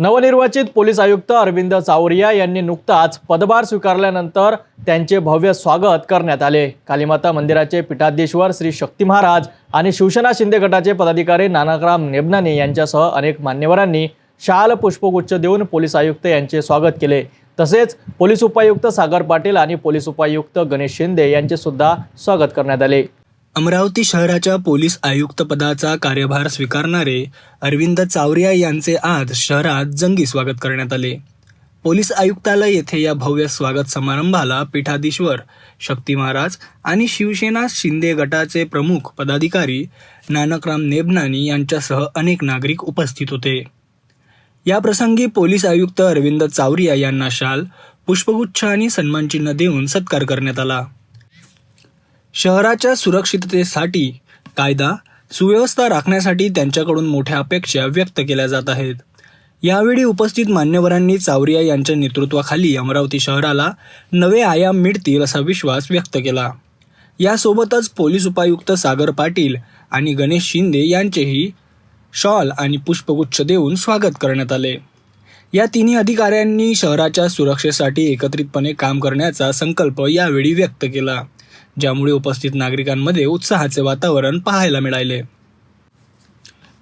नवनिर्वाचित पोलीस आयुक्त अरविंद चावरिया यांनी नुकताच पदभार स्वीकारल्यानंतर त्यांचे भव्य स्वागत करण्यात आले। कालीमाता मंदिराचे पीठाधीश्वर श्री शक्ती महाराज आणि शिवसेना शिंदे गटाचे पदाधिकारी नानकराम नेबनानी यांच्यासह अनेक मान्यवरांनी शाल पुष्पगुच्छ देऊन पोलीस आयुक्त यांचे स्वागत केले। तसेच पोलीस उपायुक्त सागर पाटील आणि पोलीस उपायुक्त गणेश शिंदे यांचे सुद्धा स्वागत करण्यात आले। अमरावती शहराच्या पोलीस आयुक्त पदाचा कार्यभार स्वीकारणारे अरविंद चावरिया यांचे आज शहरात जंगी स्वागत करण्यात आले। पोलीस आयुक्तालय येथे या भव्य स्वागत समारंभाला पीठाधीश्वर शक्ती महाराज आणि शिवसेना शिंदे गटाचे प्रमुख पदाधिकारी नानकराम नेबनानी यांच्यासह अनेक नागरिक उपस्थित होते। या प्रसंगी पोलीस आयुक्त अरविंद चावरिया यांना शाल, पुष्पगुच्छ आणि सन्मानचिन्ह देऊन सत्कार करण्यात आला। शहराच्या सुरक्षिततेसाठी कायदा सुव्यवस्था राखण्यासाठी त्यांच्याकडून मोठ्या अपेक्षा व्यक्त केल्या जात आहेत। यावेळी उपस्थित मान्यवरांनी चावरिया यांच्या नेतृत्वाखाली अमरावती शहराला नवे आयाम मिळतील असा विश्वास व्यक्त केला। यासोबतच पोलीस उपायुक्त सागर पाटील आणि गणेश शिंदे यांचेही शॉल आणि पुष्पगुच्छ देऊन स्वागत करण्यात आले। या तिन्ही अधिकाऱ्यांनी शहराच्या सुरक्षेसाठी एकत्रितपणे काम करण्याचा संकल्प यावेळी व्यक्त केला, ज्यामुळे उपस्थित नागरिकांमध्ये उत्साहाचे वातावरण पाहायला मिळाले।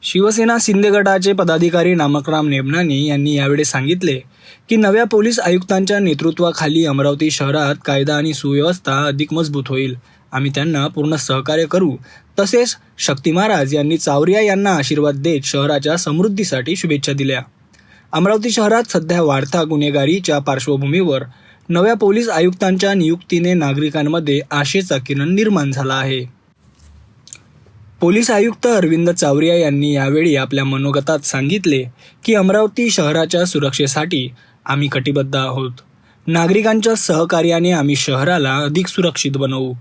शिवसेना शिंदे गटाचे पदाधिकारी नानकराम नेबनानी यांनी यावेळी सांगितले की नव्या पोलीस आयुक्तांच्या नेतृत्वाखाली अमरावती शहरात कायदा आणि सुव्यवस्था अधिक मजबूत होईल। आम्ही त्यांना पूर्ण सहकार्य करू। तसेच शक्ती महाराज यांनी चावरिया यांना आशीर्वाद देत शहराच्या समृद्धीसाठी शुभेच्छा दिल्या। अमरावती शहरात सध्या वाढता गुन्हेगारीच्या पार्श्वभूमीवर नव्या पोलीस आयुक्तांच्या नियुक्तीने नागरिकांमध्ये आशेचा किरण निर्माण झाला आहे। पोलीस आयुक्त अरविंद चावरिया यांनी यावेळी आपल्या मनोगतात सांगितले की अमरावती शहराच्या सुरक्षेसाठी आम्ही कटिबद्ध आहोत। नागरिकांच्या सहकार्याने आम्ही शहराला अधिक सुरक्षित बनवू।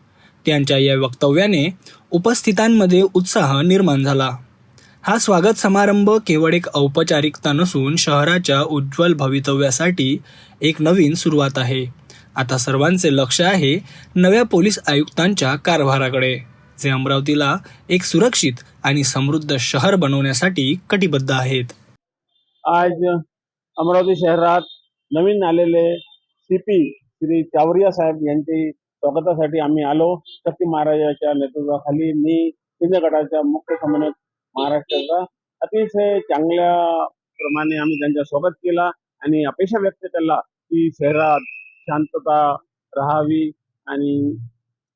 त्यांच्या या वक्तव्याने उपस्थितांमध्ये उत्साह निर्माण झाला। हा स्वागत समारंभ केवळ एक औपचारिकता नसून शहराच्या उज्ज्वल भवितव्यासाठी एक नवीन सुरुवात आहे। आता सर्वांचे लक्ष आहे नव्या पोलीस आयुक्तांच्या कारभाराकडे, जे अमरावतीला एक सुरक्षित आणि समृद्ध शहर बनवण्यासाठी कटिबद्ध आहेत। आज अमरावती शहरात नवीन आलेले सीपी श्री चावरिया साहेब यांचे स्वागतासाठी आम्ही आलो। शक्ती महाराजांच्या नेतृत्वाखाली मी शिंदे गटाच्या मुख्य समन्वयक महाराष्ट्राचा अतिशय चांगल्या प्रमाणे आम्ही त्यांचं स्वागत केला आणि अपेक्षा व्यक्त केला की शहरात शांतता राहावी आणि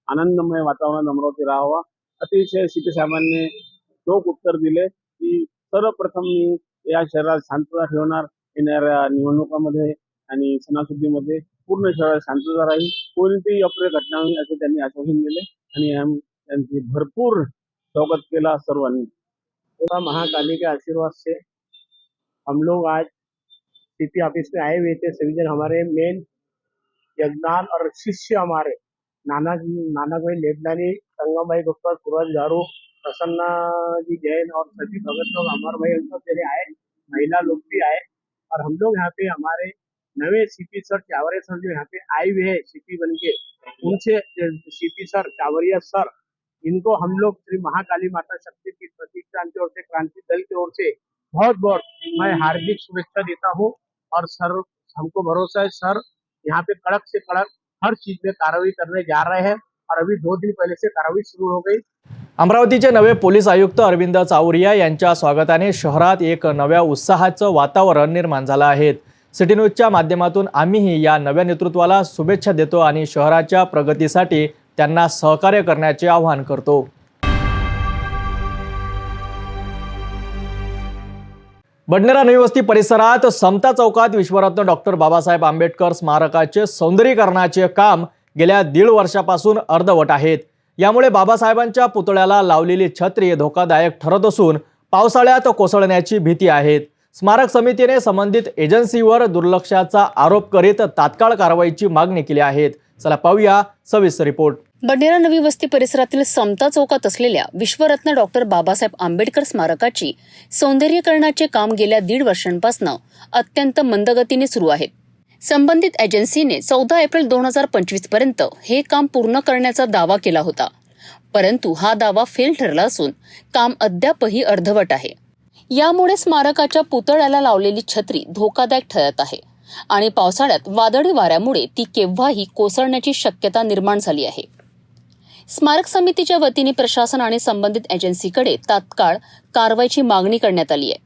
आनंदमय वातावरण अमरावती राहावा। अतिशय सीपी साहेबांनी चोख उत्तर दिले की सर्वप्रथम मी या शहरात शांतता ठेवणार, येणाऱ्या निवडणुकामध्ये आणि सणासुदीमध्ये पूर्ण शहरात शांतता राहील, कोणतीही अप्रिय घटना होईल असे त्यांनी आश्वासन दिले आणि आम्ही त्यांचे भरपूर स्वागत केला सर्वांनी। महाकाली के आशीर्वाद से हम लोग आज सीपी ऑफिस में आए हुए थे। सभी जन हमारे मेन यज्ञान और शिष्य हमारे नानक भाई नेबनानी, संगम भाई गुप्ता, सूरज झारू, प्रसन्ना जी जैन और सभी भगत लोग, अमर भाई, हम सब जने आए, महिला लोग भी आए। और हम लोग यहाँ पे हमारे नवे सीपी सर चावरिया सर जो यहाँ पे आए हुए हैं सीपी बन के, उनसे सीपी सर चावरिया सर, इनको हम लोग श्री महाकाली माता शक्ति की प्रतिष्ठान की ओर से, क्रांति दल की ओर से बहुत बहुत मैं हार्दिक शुभेच्छा देता हूँ। और सर हमको भरोसा है सर यहाँ पे कड़क से कड़क हर चीज में कार्रवाई करने जा रहे हैं और अभी 2 दिन पहले से कार्रवाई शुरू हो गई। अमरावतीचे नवे पोलीस आयुक्त अरविंद चावरिया यांच्या स्वागताने शहरात एक नव्या उत्साहाचं वातावरण निर्माण झालं आहे। सिटी न्यूजच्या माध्यमातून आम्हीही या नव्या नेतृत्वाला शुभेच्छा देतो आणि शहराच्या प्रगतीसाठी त्यांना सहकार्य करण्याचे आवाहन करतो। बडनेरा नवी वस्ती परिसरात समता चौकात विश्वरत्न डॉक्टर बाबासाहेब आंबेडकर स्मारकाचे सौंदर्यीकरणाचे काम गेल्या 1.5 वर्षापासून अर्धवट आहेत। यामुळे बाबासाहेबांच्या पुतळ्याला लावलेली छत्री धोकादायक ठरत असून पावसाळ्यात कोसळण्याची भीती आहे। स्मारक समितीने संबंधित एजन्सीवर दुर्लक्षाचा आरोप करीत तात्काळ कारवाईची मागणी केली आहे। चला पाहूया सविस्तर रिपोर्ट। बडनेरा नवी वस्ती परिसरातील समता चौकात असलेल्या विश्वरत्न डॉक्टर बाबासाहेब आंबेडकर स्मारकाची सौंदर्यीकरणाचे काम गेल्या 1.5 वर्षांपासून अत्यंत मंदगतीने सुरू आहे। संबंधित एजन्सीने 14 एप्रिल 2025 पर्यंत हे काम पूर्ण करण्याचा दावा केला होता, परंतु हा दावा फेल ठरला असून काम अद्यापही अर्धवट आहे। यामुळे स्मारकाच्या पुतळ्याला लावलेली छत्री धोकादायक ठरत आहे आणि पावसाळ्यात वादळी वाऱ्यामुळे ती केव्हाही कोसळण्याची शक्यता निर्माण झाली आहे. स्मारक समितीच्या वतीने प्रशासन आणि संबंधित एजन्सीकडे तात्काळ कारवाईची मागणी करण्यात आली आहे.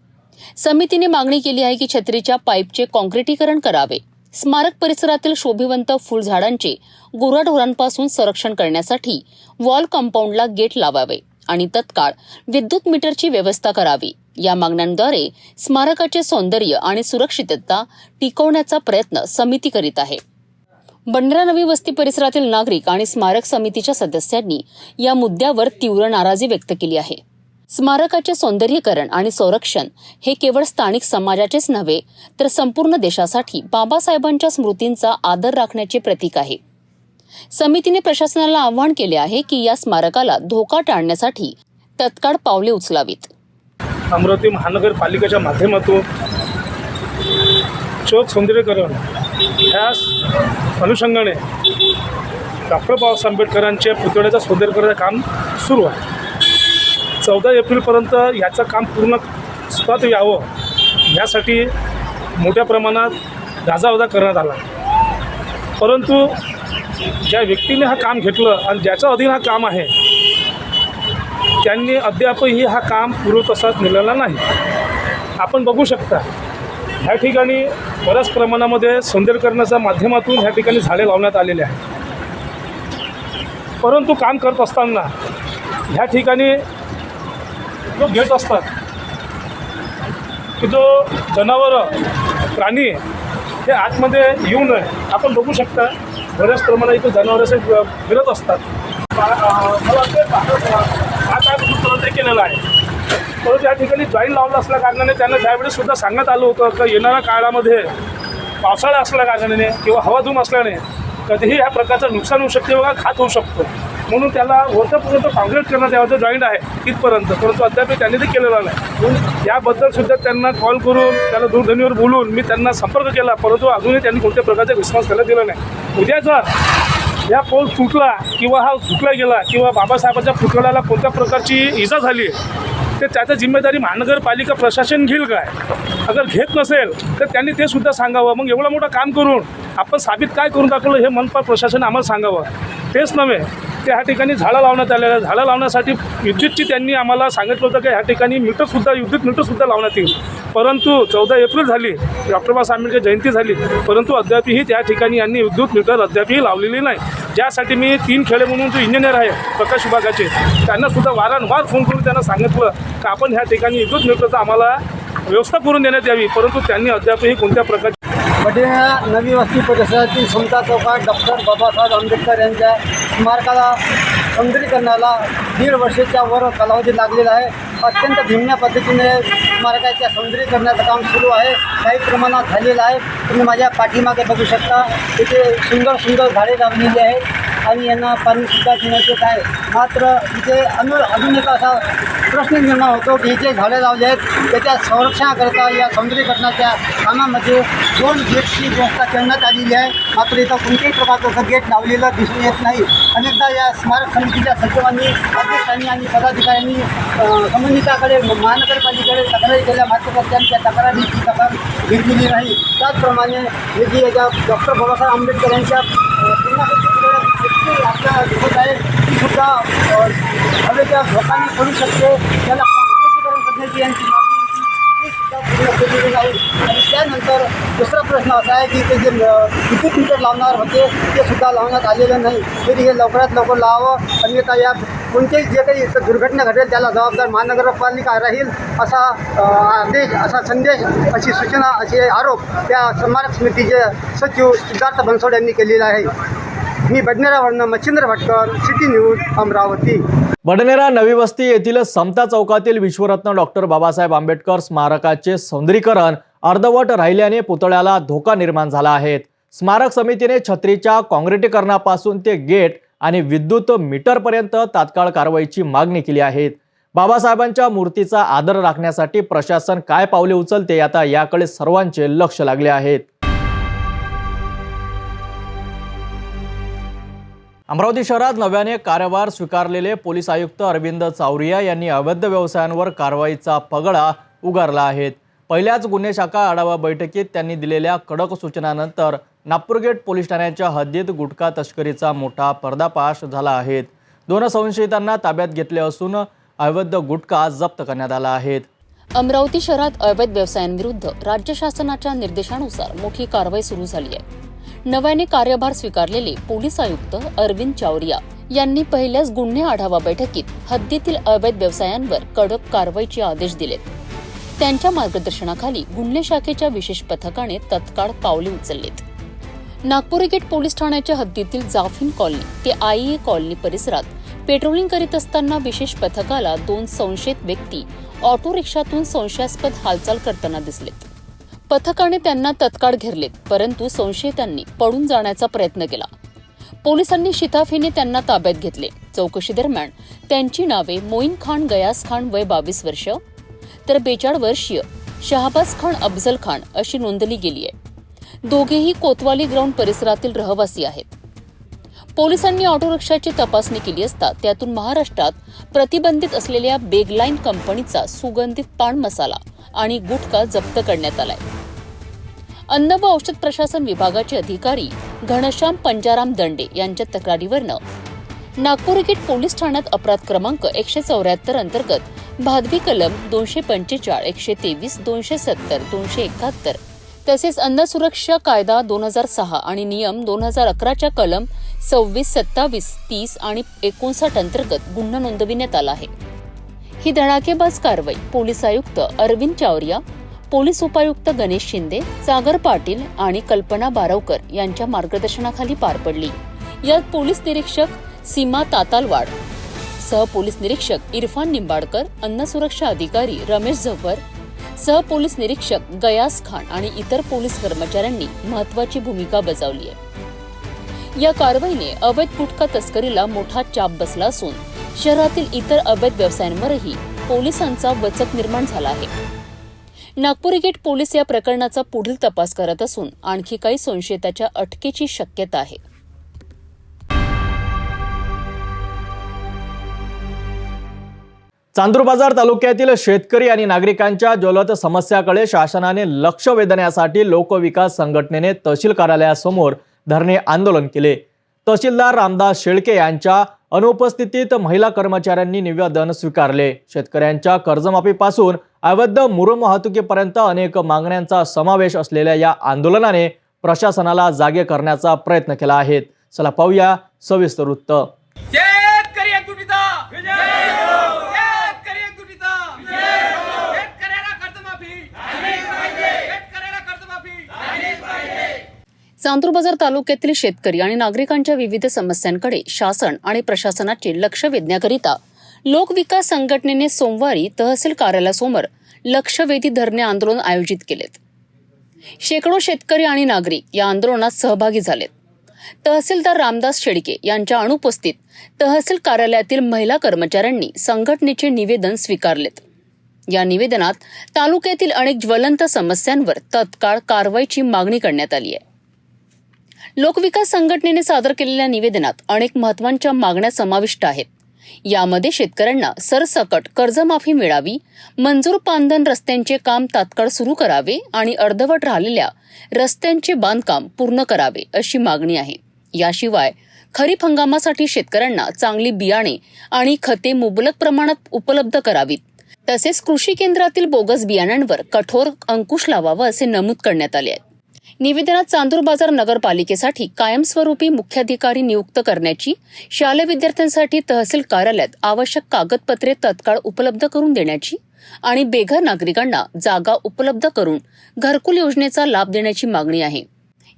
समितीने मागणी केली आहे की छत्रीच्या पाईपचे काँक्रिटीकरण करावे, स्मारक परिसरातील शोभिवंत फुलझाडांचे गुराढोरांपासून संरक्षण करण्यासाठी वॉल कंपाऊंडला गेट लावावे आणि तत्काळ विद्युत मीटरची व्यवस्था करावी. या मागण्यांद्वारे स्मारकाचे सौंदर्य आणि सुरक्षितता टिकवण्याचा प्रयत्न समिती करीत आहे. बंडरा नवी वस्ती परिसरातील नागरिक आणि स्मारक समितीच्या सदस्यांनी या मुद्द्यावर तीव्र नाराजी व्यक्त केली आहे. स्मारकाचे सौंदर्यीकरण आणि संरक्षण हे केवळ स्थानिक समाजाचेच नव्हे तर संपूर्ण देशासाठी बाबासाहेबांच्या स्मृतींचा आदर राखण्याचे प्रतीक आहे. समितीने प्रशासनाला आवाहन केले आहे की या स्मारकाला धोका टाळण्यासाठी तत्काळ पावले उचलावीत. अमरावती महानगरपालिकेच्या माध्यमातून चौक सौंदर्यीकरण ह्या अनुषंगाने डॉक्टर बाबासाहेब आंबेडकरांच्या पुतळ्याचं सौंदर्यीकरणाचं काम सुरू आहे. 14 एप्रिलपर्यंत याचं काम पूर्ण स्वत यावं यासाठी मोठ्या प्रमाणात गाजावाजा करण्यात आला. परंतु ज्या व्यक्तीने हा काम घेतलं आणि ज्याच्या अधीन हा काम आहे त्यांनी अद्यापही हा काम पूर्ण तसाच नेलेला नाही. आपण बघू शकता ह्या ठिकाणी बऱ्याच प्रमाणामध्ये सौंदर्यीकरणाच्या माध्यमातून ह्या ठिकाणी झाडे लावण्यात आलेले आहेत. परंतु काम करत असताना ह्या ठिकाणी जो घेत असतात की जो जनावरं प्राणी हे आतमध्ये येऊ नये. आपण बघू शकता बऱ्याच प्रमाणात इथं जनावरं असे फिरत असतात. मला वाटते 5 ते केलेलं आहे. परंतु या ठिकाणी जॉईन लावलं असल्या कारणाने त्यांना त्यावेळेस सुद्धा सांगण्यात आलं होतं की येणाऱ्या काळामध्ये पावसाळा असल्या कारणाने किंवा हवाधूम असल्याने कधीही या प्रकारचं नुकसान होऊ शकते व घात होऊ शकतो. म्हणून त्याला वरपर्यंत काँक्रीट करण्यात यावं जॉईंट आहे तिथपर्यंत. परंतु अद्याप त्यांनी ते केलेलं नाही. याबद्दल सुद्धा त्यांना कॉल करून त्याला दूरध्वनीवर बोलून मी त्यांना संपर्क केला, परंतु अजूनही त्यांनी कोणत्या प्रकारचा रिस्पॉन्स त्याला दिला नाही. उद्या जर या पोल तुटला किंवा हा झुकला गेला किंवा बाबासाहेबांच्या पुतळ्याला कोणत्या प्रकारची इजा झाली तर त्याची जिम्मेदारी महानगरपालिका प्रशासन घेईल काय? अगर घेत नसेल तर त्यांनी ते सुद्धा सांगावं. मग एवढं मोठं काम करून आपण साबित काय करून दाखवलं हे मनपा प्रशासन आम्हाला सांगावं. तेच नव्हे ते ह्या ठिकाणी झाडं लावण्यात आलेलं आहे. झाडं लावण्यासाठी विद्युतची त्यांनी आम्हाला सांगितलं होतं की ह्या ठिकाणी विद्युत मीटरसुद्धा लावण्यात येईल. परंतु 14 एप्रिल झाली, डॉक्टर बाबासाहेब आंबेडकर जयंती झाली, परंतु अद्यापही त्या ठिकाणी यांनी विद्युत मीटर अद्यापही लावलेली नाही. ज्यासाठी मी 3 खेडे म्हणून जो इंजिनियर आहे प्रकाश विभागाचे त्यांनासुद्धा वारंवार फोन करून त्यांना सांगितलं की आपण ह्या ठिकाणी विद्युत मीटरचा आम्हाला व्यवस्था करून देण्यात यावी, परंतु त्यांनी अद्यापही कोणत्या प्रकारची बंडरा नवी वस्ती परिसरातील समता चौकात डॉक्टर बाबासाहेब आंबेडकर यांच्या स्मारकाला सौंदर्यीकरणाला 1.5 वर्षाच्या वर कालावधी लागलेला आहे. अत्यंत भिन्न पद्धतीने स्मारकाच्या सौंदर्यीकरणाचं काम सुरू आहे. काही प्रमाणात झालेलं आहे. तुम्ही माझ्या पाठीमागे बघू शकता तिथे सुंदर सुंदर झाडे लावलेली आहेत आणि यांना पाणीसुद्धा देण्याचे आहे. मात्र इथे अजून एक असा प्रश्न निर्माण होतो की हे जे झाडे लावले आहेत त्याच्या संरक्षणाकरता या सौंदर्यीकरणाच्या कामामध्ये 2 गेटची व्यवस्था करण्यात आलेली आहे. मात्र इथं कोणत्याही प्रकारचं गेट लावलेलं दिसून येत नाही. अनेकदा या स्मारक समितीच्या सचिवांनी, अध्यक्षांनी आणि पदाधिकाऱ्यांनी संबंधिताकडे महानगरपालिकेकडे तक्रारी केल्या, मात्र त्यांच्या तक्रारीची दखल घेतलेली नाही. त्याचप्रमाणे हे जी याच्या डॉक्टर बाबासाहेब आंबेडकर यांच्या आपल्या दिसत आहे ती सुद्धा हवेच्या धोकाने पडू शकते. त्याला काँक्रिटीकरण करण्याची यांची मागणी होती ती सुद्धा पूर्ण केलेली नाही. आणि त्यानंतर दुसरा प्रश्न असा आहे की ते जे विद्युत मीटर लावणार होते ते सुद्धा लावण्यात आलेलं नाही. तरी हे लवकरात लवकर लावावं, अन्यथा या कोणतेही जे काही दुर्घटना घडेल त्याला जबाबदार महानगरपालिका राहील असा आदेश, असा संदेश, अशी सूचना, असे आरोप त्या स्मारक समितीचे सचिव सिद्धार्थ बनसोड यांनी केलेला आहे. मी बडनेरावरनं मच्छिंद्र भटकर, सिटी न्यूज, अमरावती. बडनेरा नवी वस्ती येथील समता चौकातील विश्वरत्न डॉक्टर बाबासाहेब आंबेडकर स्मारकाचे सौंदर्यीकरण अर्धवट राहिल्याने पुतळ्याला धोका निर्माण झाला आहे. स्मारक समितीने छत्रीच्या काँक्रिटीकरणापासून ते गेट आणि विद्युत मीटरपर्यंत तात्काळ कारवाईची मागणी केली आहे. बाबासाहेबांच्या मूर्तीचा आदर राखण्यासाठी प्रशासन काय पावले उचलते आता याकडे सर्वांचे लक्ष लागले आहे. अमरावती शहरात नव्याने कार्यभार स्वीकारलेले पोलीस आयुक्त अरविंद चावरिया यांनी अवैध व्यवसायांवर कारवाईचा पगडा उगारला आहेत. पहिल्याच गुन्हे शाखा आढावा बैठकीत त्यांनी दिलेल्या कडक सूचनानंतर नागपूर गेट पोलीस ठाण्याच्या हद्दीत गुटखा तस्करीचा मोठा पर्दाफाश झाला आहे. 2 संशयितांना ताब्यात घेतले असून अवैध गुटखा जप्त करण्यात आला आहे. अमरावती शहरात अवैध व्यवसायांविरुद्ध राज्य शासनाच्या निर्देशानुसार मोठी कारवाई सुरू झाली आहे. नव्याने कार्यभार स्वीकारलेले पोलीस आयुक्त अरविंद चावरिया यांनी पहिल्याच गुन्हे आढावा बैठकीत हद्दीतील अवैध व्यवसायांवर कडक कारवाईचे आदेश दिलेत. त्यांच्या मार्गदर्शनाखाली गुन्हे शाखेच्या विशेष पथकाने तत्काळ पावले उचललीत. नागपूर गेट पोलीस ठाण्याच्या हद्दीतील जाफिन कॉलनी ते आईए कॉलनी परिसरात पेट्रोलिंग करीत असताना विशेष पथकाला 2 संशयित व्यक्ती ऑटो रिक्षातून संशयास्पद हालचाल करताना दिसलेत. पथकाने त्यांना तत्काळ घेरलेत, परंतु संशयितांनी पळून जाण्याचा प्रयत्न केला. पोलिसांनी शिताफीने त्यांना ताब्यात घेतले. चौकशी दरम्यान त्यांची नावे मोईन खान गयास खान वय 22 वर्ष तर 42 वर्षीय शहाबाज खान अफजल खान अशी नोंदली गेली आहे. दोघेही कोतवाली ग्राउंड परिसरातील रहिवासी आहेत. पोलिसांनी ऑटो रिक्षाची तपासणी केली असता त्यातून महाराष्ट्रात प्रतिबंधित असलेल्या बेगलाईन कंपनीचा सुगंधित पान मसाला आणि गुटखा जप्त करण्यात आलाय. अन्न व औषध प्रशासन विभागाचे अधिकारी घनश्याम पंजाराम दंडे यांच्या तक्रारीवरनं नागपूर गेट पोलीस ठाण्यात अपराध क्रमांक 174 अंतर्गत भादवी कलम 245, 123, 270, 271 तसेच अन्न सुरक्षा कायदा 2006 आणि नियम 2011च्या कलम 26, 27, 30 आणि 59 अंतर्गत गुन्हा नोंदविण्यात आला आहे. ही धडाकेबाज कारवाई पोलीस आयुक्त अरविंद चावरिया, पोलीस उपायुक्त गणेश शिंदे, सागर पाटील आणि कल्पना बारवकर यांच्या मार्गदर्शनाखाली पार पडली. यात पोलीस निरीक्षक सीमा तातालवाड, सहपोलीस निरीक्षक इरफान निंबाडकर, अन्न सुरक्षा अधिकारी रमेश झव्वर, सहपोलीस निरीक्षक गयास खान आणि इतर पोलीस कर्मचाऱ्यांनी महत्वाची भूमिका बजावली आहे. या कारवाईने अवैध गुटखा तस्करीला मोठा चाप बसला असून शहरातील इतर अवैध व्यवसायांवरही पोलिसांचा वचक निर्माण झाला आहे. नागपूर गेट पोलीस या प्रकरणाचा पुढील तपास करत असून आणखी काही संशयिताच्या अटकेची शक्यता आहे. चांदूरबाजार तालुक्यातील शेतकरी आणि नागरिकांच्या ज्वलंत समस्याकडे शासनाने लक्ष वेधण्यासाठी लोकविकास संघटनेने तहसील कार्यालयासमोर धरणे आंदोलन केले. तहसीलदार रामदास शेळके यांच्या अनुपस्थितीत महिला कर्मचाऱ्यांनी निवेदन स्वीकारले. शेतकऱ्यांच्या कर्जमाफीपासून अवैध मुरुम वाहतुकीपर्यंत अनेक मागण्यांचा समावेश असलेल्या या आंदोलनाने प्रशासनाला जागे करण्याचा प्रयत्न केला आहे. चला पाहूया सविस्तर वृत्त. चांदूरबाजार तालुक्यातील शेतकरी आणि नागरिकांच्या विविध समस्यांकडे शासन आणि प्रशासनाचे लक्ष वेधण्याकरिता लोकविकास संघटनेने सोमवारी तहसील कार्यालयासमोर लक्षवेधी धरणे आंदोलन आयोजित केलेत. शेकडो शेतकरी आणि नागरिक या आंदोलनात सहभागी झालेत. तहसीलदार रामदास शेळके यांच्या अनुपस्थित तहसील कार्यालयातील महिला कर्मचाऱ्यांनी संघटनेचे निवेदन स्वीकारलेत. या निवेदनात तालुक्यातील अनेक ज्वलंत समस्यांवर तत्काळ कारवाईची मागणी करण्यात आली आहे. लोकविकास संघटनेने सादर केलेल्या निवेदनात अनेक महत्त्वाच्या मागण्या समाविष्ट आहेत. यामध्ये शेतकऱ्यांना सरसकट कर्जमाफी मिळावी, मंजूर पांधन रस्त्यांचे काम तात्काळ सुरू करावे आणि अर्धवट राहिलेल्या रस्त्यांचे बांधकाम पूर्ण करावे अशी मागणी आहे. याशिवाय खरीप हंगामासाठी शेतकऱ्यांना चांगली बियाणे आणि खते मुबलक प्रमाणात उपलब्ध करावीत. तसेच कृषी केंद्रातील बोगस बियाण्यांवर कठोर अंकुश लावावा असे नमूद करण्यात आले आहे. निवेदनात चांदूरबाजार नगरपालिकेसाठी कायमस्वरूपी मुख्याधिकारी नियुक्त करण्याची, शालेय विद्यार्थ्यांसाठी तहसील कार्यालयात आवश्यक कागदपत्रे तत्काळ उपलब्ध करून देण्याची आणि बेघर नागरिकांना जागा उपलब्ध करून घरकुल योजनेचा लाभ देण्याची मागणी आहे.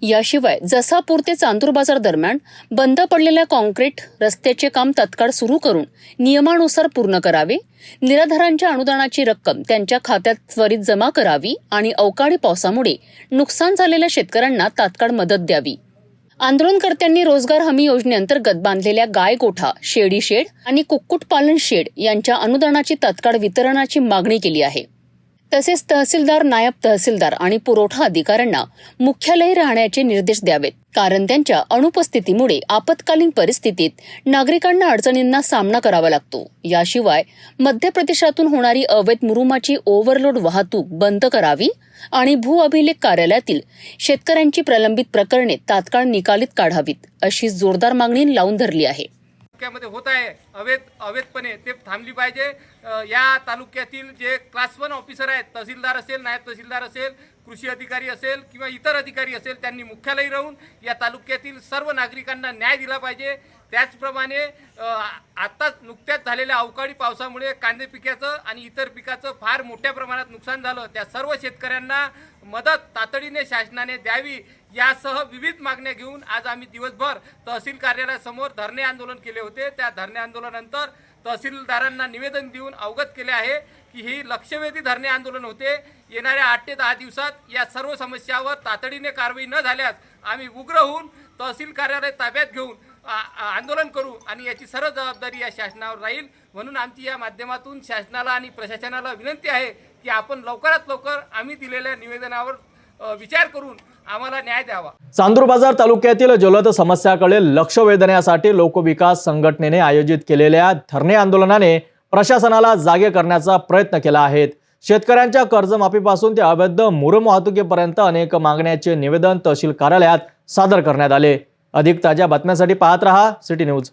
याशिवाय जसापूर ते चांदूरबाजार दरम्यान बंद पडलेल्या कॉन्क्रीट रस्त्याचे काम तत्काळ सुरू करून नियमानुसार पूर्ण करावे, निराधारांच्या अनुदानाची रक्कम त्यांच्या खात्यात त्वरित जमा करावी आणि अवकाळी पावसामुळे नुकसान झालेल्या शेतकऱ्यांना तात्काळ मदत द्यावी. आंदोलनकर्त्यांनी रोजगार हमी योजनेअंतर्गत बांधलेल्या गाय गोठा, शेडी शेड आणि कुक्कुटपालन शेड यांच्या अनुदानाची तात्काळ वितरणाची मागणी केली आहे. तसेच तहसीलदार, नायब तहसीलदार आणि पुरवठा अधिकाऱ्यांना मुख्यालयी राहण्याचे निर्देश द्यावेत, कारण त्यांच्या अनुपस्थितीमुळे आपत्कालीन परिस्थितीत नागरिकांना अडचणींना सामना करावा लागतो. याशिवाय मध्य प्रदेशातून होणारी अवैध मुरुमाची ओव्हरलोड वाहतूक बंद करावी आणि भू अभिलेख कार्यालयातील शेतकऱ्यांची प्रलंबित प्रकरणे तात्काळ निकालीत काढावीत, अशी जोरदार मागणी लावून धरली आहे. तालुक्यामध्ये होत आहे अवैधपणे ते थांबली पाहिजे. या तालुक्यातील जे क्लास 1 ऑफिसर आहेत, तहसीलदार असेल, नायब तहसीलदार असेल, कृषी अधिकारी असेल किंवा इतर अधिकारी असेल, त्यांनी मुख्यालयी राहून या तालुक्यातील सर्व नागरिकांना न्याय दिला पाहिजे. त्याचप्रमाणे आत्ताच नुकत्याच झालेल्या अवकाळी पावसामुळे कांदे पिकाचं आणि इतर पिकाचं फार मोठ्या प्रमाणात नुकसान झालं. त्या सर्व शेतकऱ्यांना मदत तातडीने शासनाने द्यावी, यासह विविध मागण्या घेऊन आज आम्ही दिवसभर तहसील कार्यालयासमोर धरणे आंदोलन केले होते. त्या धरणे आंदोलनानंतर तहसीलदारांना निवेदन देऊन अवगत केले आहे की ही लक्षवेधी धरणे आंदोलन होते. येणाऱ्या 8 ते 10 दिवसात या सर्व समस्यावर तातडीने कारवाई न झाल्यास आम्ही उग्र होऊन तहसील कार्यालय ताब्यात घेऊन आंदोलन करू आणि याची सर्व जबाबदारी या शासनावर राहील. म्हणून आमची या माध्यमातून शासनाला आणि प्रशासनाला विनंती आहे की आपण लवकरात लवकर आम्ही दिलेल्या निवेदनावर विचार करून आम्हाला न्याय द्यावा. चांदूर बाजार तालुक्यातील ज्वलंत समस्याकडे लक्ष वेधण्यासाठी लोकविकास संघटनेने आयोजित केलेल्या धरणे आंदोलनाने प्रशासनाला जागे करण्याचा प्रयत्न केला आहे. शेतकऱ्यांच्या कर्जमाफीपासून ते अवैध मुरुम वाहतुकीपर्यंत अनेक मागण्याचे निवेदन तहसील कार्यालयात सादर करण्यात आले. अधिक ताज्या बातम्यांसाठी पाहत रहा सिटी न्यूज.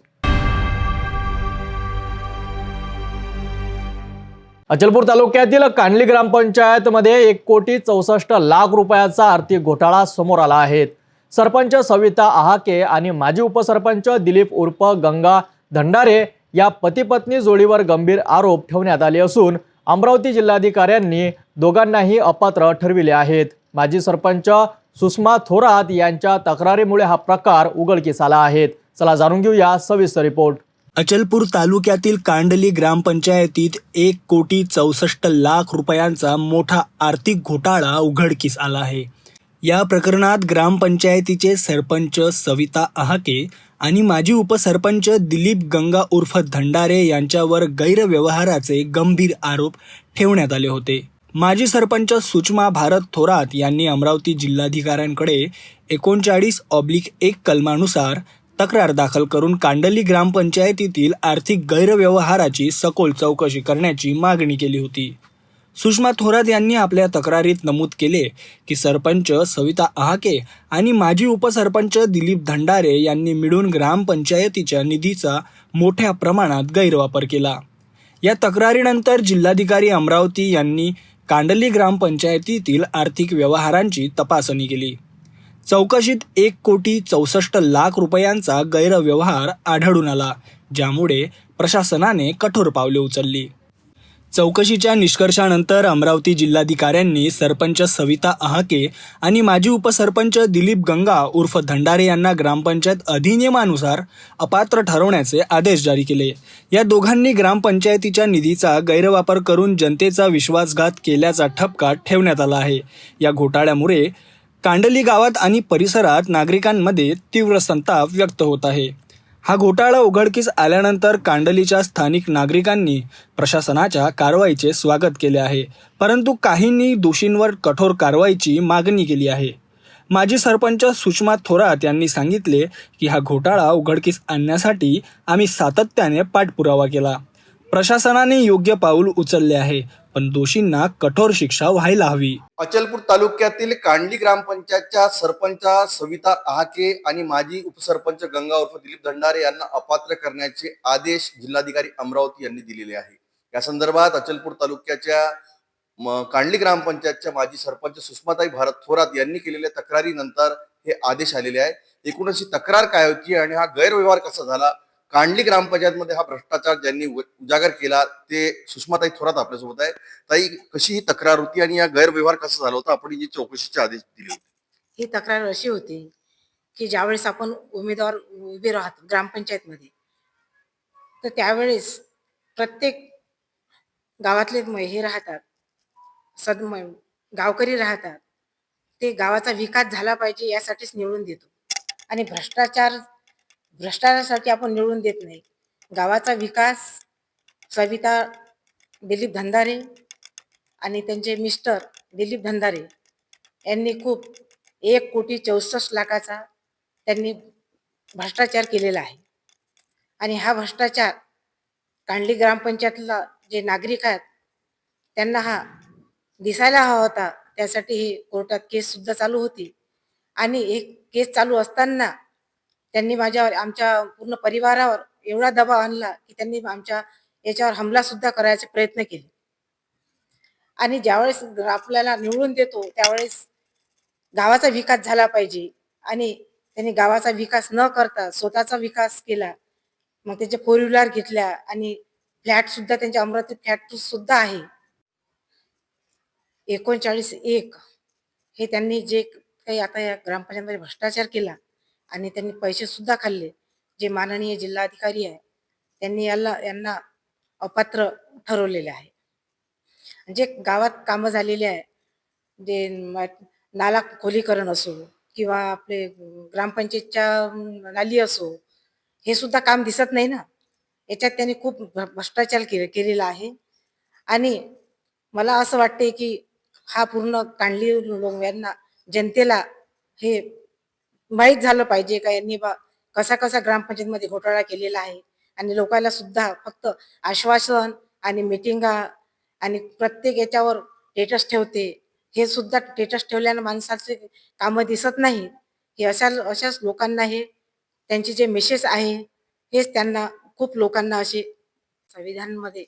अचलपूर तालुक्यातील कांडली ग्रामपंचायतमध्ये 1,64,00,000 रुपयाचा आर्थिक घोटाळा समोर आला आहे. सरपंच सविता आहाके आणि माजी उपसरपंच दिलीप उर्फ गंगा धंडारे या पती पत्नी जोडीवर गंभीर आरोप ठेवण्यात आले असून अमरावती जिल्हाधिकाऱ्यांनी दोघांनाही अपात्र ठरविले आहेत. माजी सरपंच सुषमा थोरात यांच्या तक्रारीमुळे हा प्रकार उघडकीस आला आहे. चला जाणून घेऊया सविस्तर रिपोर्ट. अचलपूर तालुक्यातील कांडली ग्रामपंचायतीत 1,64,00,000 रुपयांचा मोठा आर्थिक घोटाळा उघडकीस आला आहे. या प्रकरणात ग्रामपंचायतीचे सरपंच सविता आहाके आणि माजी उपसरपंच दिलीप गंगा उर्फ धंडारे यांच्यावर गैरव्यवहाराचे गंभीर आरोप ठेवण्यात आले होते. माजी सरपंच सुषमा भारत थोरात यांनी अमरावती जिल्हाधिकाऱ्यांकडे 39/1 कलमानुसार तक्रार दाखल करून कांडली ग्रामपंचायतीतील आर्थिक गैरव्यवहाराची सखोल चौकशी करण्याची मागणी केली होती. सुषमा थोरात यांनी आपल्या तक्रारीत नमूद केले की सरपंच सविता आहाके आणि माजी उपसरपंच दिलीप धंडारे यांनी मिळून ग्रामपंचायतीच्या निधीचा मोठ्या प्रमाणात गैरवापर केला. या तक्रारीनंतर जिल्हाधिकारी अमरावती यांनी कांडली ग्रामपंचायतीतील आर्थिक व्यवहारांची तपासणी केली. चौकशीत 1,64,00,000 रुपयांचा गैरव्यवहार आढळून आला, ज्यामुळे प्रशासनाने कठोर पावले उचलली. चौकशीच्या निष्कर्षानंतर अमरावती जिल्हाधिकाऱ्यांनी सरपंच सविता आहाके आणि माजी उपसरपंच दिलीप गंगा उर्फ धंडारे यांना ग्रामपंचायत अधिनियमानुसार अपात्र ठरवण्याचे आदेश जारी केले. या दोघांनी ग्रामपंचायतीच्या निधीचा गैरवापर करून जनतेचा विश्वासघात केल्याचा ठपका ठेवण्यात आला आहे. या घोटाळ्यामुळे कांडली गावात आणि परिसरात नागरिकांमध्ये तीव्र संताप व्यक्त होत आहे. हा घोटाळा उघडकीस आल्यानंतर कांडलीच्या स्थानिक नागरिकांनी प्रशासनाच्या कारवाईचे स्वागत केले आहे, परंतु काहींनी दोषींवर कठोर कारवाईची मागणी केली आहे. माजी सरपंच सुषमा थोरात यांनी सांगितले की हा घोटाळा उघडकीस आणण्यासाठी आम्ही सातत्याने पाठपुरावा केला. प्रशासनाने योग्य पाऊल उचलले आहे, पण दोषींना कठोर शिक्षा व्हायला हवी. अचलपूर तालुक्यातील कांडली ग्रामपंचायतच्या सरपंच सविता आहाके आणि माजी उपसरपंच गंगा उर्फ दिलीप धंडारे यांना अपात्र करण्याचे आदेश जिल्हाधिकारी अमरावती यांनी दिलेले आहे. या संदर्भात अचलपूर तालुक्याच्या कांडली ग्रामपंचायतच्या माजी सरपंच सुषमाताई भारत थोरात यांनी केलेल्या तक्रारीनंतर हे आदेश आलेले आहे. एकूणच ही तक्रार काय होती आणि हा गैरव्यवहार कसा झाला, कांडली ग्रामपंचायतमध्ये हा भ्रष्टाचार ज्यांनी उजागर केला ते सुषमाताई थोरात आपल्यासोबत आहे. ताई, कशी ही तक्रार होती आणि या गैरव्यवहार कसा झाला होता, आपण जी चौकशीचे आदेश दिले होते? ही तक्रार अशी होती की ज्यावेळेस आपण उमेदवार उभे राहतो ग्रामपंचायतमध्ये, तर त्यावेळेस प्रत्येक गावातले हे राहतात, गावकरी राहतात, ते गावाचा विकास झाला पाहिजे यासाठीच निवडून देतो आणि भ्रष्टाचारासाठी आपण निवडून देत नाही. गावाचा विकास सविता दिलीप धंडारे आणि त्यांचे मिस्टर दिलीप धंदारे यांनी खूप 1,64,00,000 त्यांनी भ्रष्टाचार केलेला आहे. आणि हा भ्रष्टाचार कांडली ग्रामपंचायतला जे नागरिक आहेत त्यांना हा दिसायला हवा होता. त्यासाठी ही कोर्टात केस सुद्धा चालू होती आणि एक केस चालू असताना त्यांनी आमच्या पूर्ण परिवारावर एवढा दबाव आणला की त्यांनी आमच्या याच्यावर हमला सुद्धा करायचे प्रयत्न केले. आणि ज्यावेळेस आपल्याला निवडून देतो त्यावेळेस गावाचा विकास झाला पाहिजे आणि त्यांनी गावाचा विकास न करता स्वतःचा विकास केला. मग त्याचे 4 व्हीलर घेतल्या आणि फ्लॅट सुद्धा त्यांच्या अमरावती फ्लॅट सुद्धा आहे. 39(1) हे त्यांनी जे काही आता या ग्रामपंचायतमध्ये भ्रष्टाचार केला आणि त्यांनी पैसे सुद्धा खाल्ले. जे माननीय जिल्हाधिकारी आहे त्यांनी यांना अपात्र ठरवलेले आहे. जे गावात कामं झालेली आहे, जे नाला खोलीकरण असो किंवा आपले ग्रामपंचायतच्या नाली असो, हे सुद्धा काम दिसत नाही ना. याच्यात त्यांनी खूप भ्रष्टाचार केलेला आहे. आणि मला असं वाटते की हा पूर्ण कांडली यांना जनतेला हे माहीत झालं पाहिजे का यांनी कसा ग्रामपंचायतमध्ये घोटाळा केलेला आहे. आणि लोकांना सुद्धा फक्त आश्वासन आणि मिटिंगा आणि प्रत्येक याच्यावर स्टेटस ठेवते. हे सुद्धा स्टेटस ठेवल्यानं माणसाचे कामं दिसत नाही. हे अशाच लोकांना हे त्यांचे जे मेसेज आहे हेच त्यांना खूप लोकांना असे संविधानामध्ये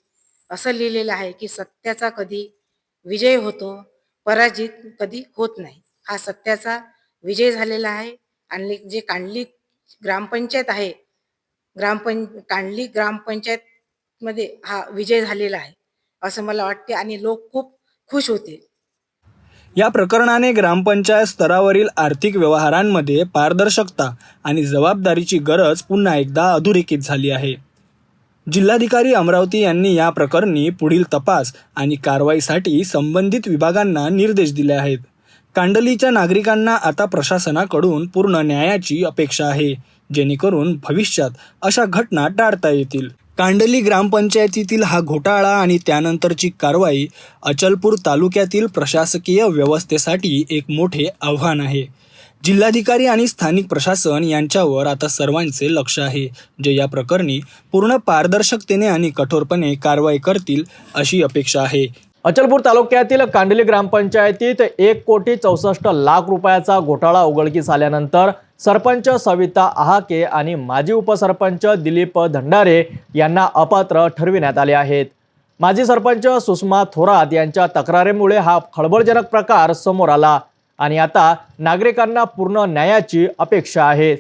असं लिहिलेलं आहे की सत्याचा कधी विजय होतो, पराजित कधी होत नाही. हा सत्याचा विजय झालेला आहे. आणि जे कांडली ग्रामपंचायत आहे, कांडली ग्रामपंचायत मध्ये हा विजय झालेला आहे असं मला वाटते आणि लोक खूप खुश होते. या प्रकरणाने ग्रामपंचायत स्तरावरील आर्थिक व्यवहारांमध्ये पारदर्शकता आणि जबाबदारीची गरज पुन्हा एकदा अधोरेखित झाली आहे. जिल्हाधिकारी अमरावती यांनी या प्रकरणी पुढील तपास आणि कारवाईसाठी संबंधित विभागांना निर्देश दिले आहेत. कांडलीच्या नागरिकांना आता प्रशासनाकडून पूर्ण न्यायाची अपेक्षा आहे, जेणेकरून भविष्यात अशा घटना टाळता येतील. कांडली ग्रामपंचायतीतील हा घोटाळा आणि त्यानंतरची कारवाई अचलपूर तालुक्यातील प्रशासकीय व्यवस्थेसाठी एक मोठे आव्हान आहे. जिल्हाधिकारी आणि स्थानिक प्रशासन यांच्यावर आता सर्वांचे लक्ष आहे, जे या प्रकरणी पूर्ण पारदर्शकतेने आणि कठोरपणे कारवाई करतील अशी अपेक्षा आहे. अचलपूर तालुक्यातील कांडली ग्रामपंचायतीत 1,64,00,000 रुपयाचा घोटाळा उघडकीस आल्यानंतर सरपंच सविता आहाके आणि माजी उपसरपंच दिलीप धंडारे यांना अपात्र ठरविण्यात आले आहेत. माजी सरपंच सुषमा थोरात यांच्या तक्रारीमुळे हा खळबळजनक प्रकार समोर आला आणि आता नागरिकांना पूर्ण न्यायाची अपेक्षा आहे.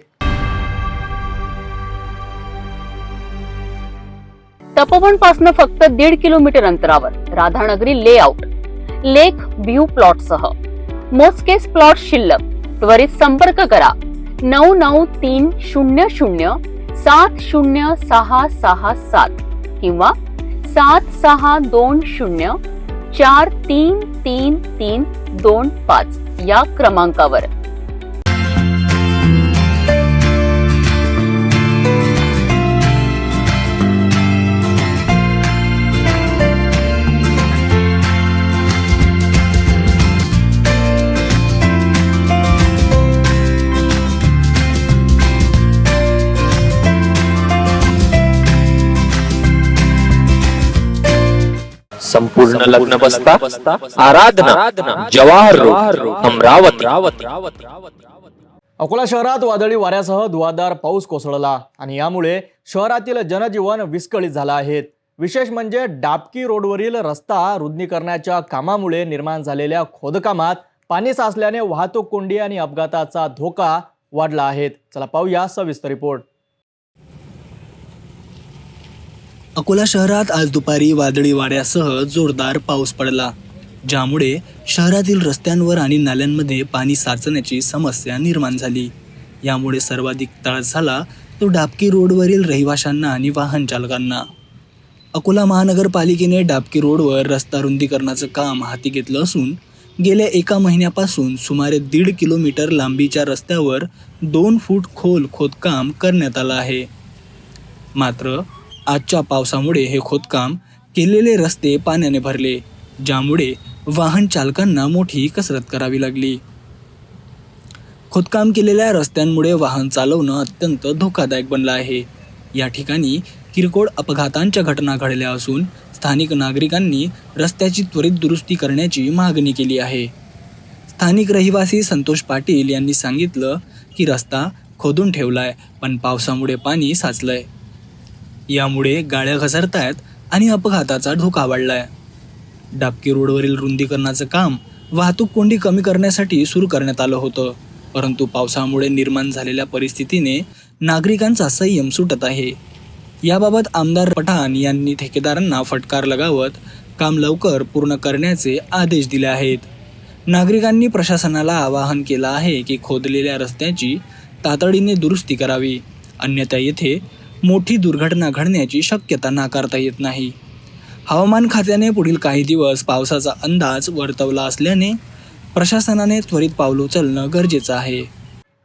तपोवन फक्त 1.5 किलोमीटर अंतरावर राधानगरी लेआउट लेक व्ह्यू प्लॉट सह मोजकेच प्लॉट शिल्लक. त्वरित संपर्क करा 9930706667 किंवा 7620433325 या क्रमांकावर. संपूर्ण लग्न बसता आराधना जवाहर रोड अमरावती. अकोला शहरात वादळी वाऱ्यासह धुवाधार पाऊस कोसळला आणि यामुळे शहरातील जनजीवन विस्कळीत झालं आहे. विशेष म्हणजे डाबकी रोडवरील रस्ता रुंदीकरणाच्या कामामुळे निर्माण झालेल्या खोदकामात पाणी साचल्याने वाहतूक कोंडी आणि अपघाताचा धोका वाढला आहे. चला पाहूया सविस्तर रिपोर्ट. अकोला शहरात आज दुपारी वादळी वाऱ्यासह जोरदार पाऊस पडला, ज्यामुळे शहरातील रस्त्यांवर आणि नाल्यांमध्ये पाणी साचण्याची समस्या निर्माण झाली. यामुळे सर्वाधिक त्रास झाला तो डाबकी रोडवरील रहिवाशांना आणि वाहन चालकांना. अकोला महानगरपालिकेने डाबकी रोडवर रस्ता रुंदीकरणाचं काम हाती घेतलं असून गेल्या 1 महिन्यापासून सुमारे 1.5 किलोमीटर लांबीच्या रस्त्यावर 2 फूट खोल खोदकाम करण्यात आलं आहे. मात्र आजच्या पावसामुळे हे खोदकाम केलेले रस्ते पाण्याने भरले. ज्यामुळे वाहन चालकांना मोठी कसरत करावी लागली. खोदकाम केलेल्या रस्त्यांमुळे वाहन चालवणं अत्यंत धोकादायक बनलं आहे. या ठिकाणी किरकोळ अपघातांच्या घटना घडल्या असून स्थानिक नागरिकांनी रस्त्याची त्वरित दुरुस्ती करण्याची मागणी केली आहे. स्थानिक रहिवासी संतोष पाटील यांनी सांगितलं की रस्ता खोदून ठेवलाय, पण पावसामुळे पाणी साचलंय. यामुळे गाड्या घसरतायत आणि अपघाताचा धोका वाढलाय. डाबकी रोडवरील रुंदीकरणाचं काम वाहतूक कोंडी कमी करण्यासाठी सुरू करण्यात आलं होतं, परंतु पावसामुळे निर्माण झालेल्या परिस्थितीने नागरिकांचा संयम सुटत आहे. याबाबत आमदार पठाण यांनी ठेकेदारांना फटकार लगावत काम लवकर पूर्ण करण्याचे आदेश दिले आहेत. नागरिकांनी प्रशासनाला आवाहन केलं आहे की खोदलेल्या रस्त्याची तातडीने दुरुस्ती करावी, अन्यथा येथे मोठी दुर्घटना घडण्याची शक्यता नाकारता येत नाही. हवामान खात्याने पुढील काही दिवस पावसाचा अंदाज वर्तवला असल्याने प्रशासनाने त्वरित पाऊल उचलणं गरजेचं आहे.